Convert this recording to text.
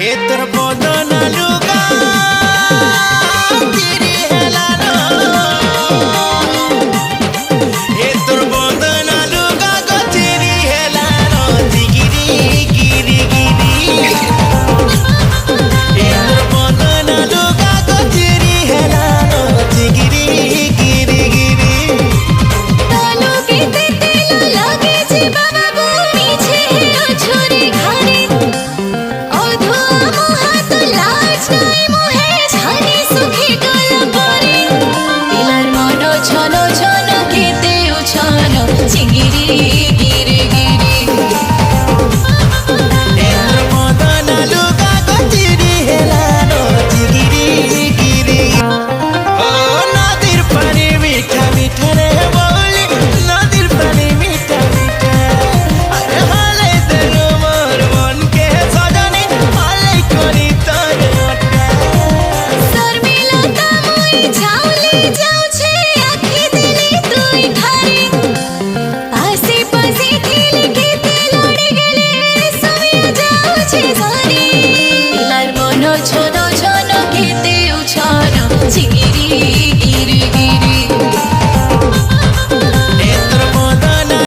हे तोर बदन लुगा तिरी हेलानो हे तोर बदन लुगा गो तिरी हेलानो जिगिरी गिरी गिरी हे तोर बदन लुगा गो तिरी हेलानो जिगिरी गिरी गिरी तालो के तेलो लागे जे बाबू पीछे है छोरी घरे ছোট ছোট খেতে উছানো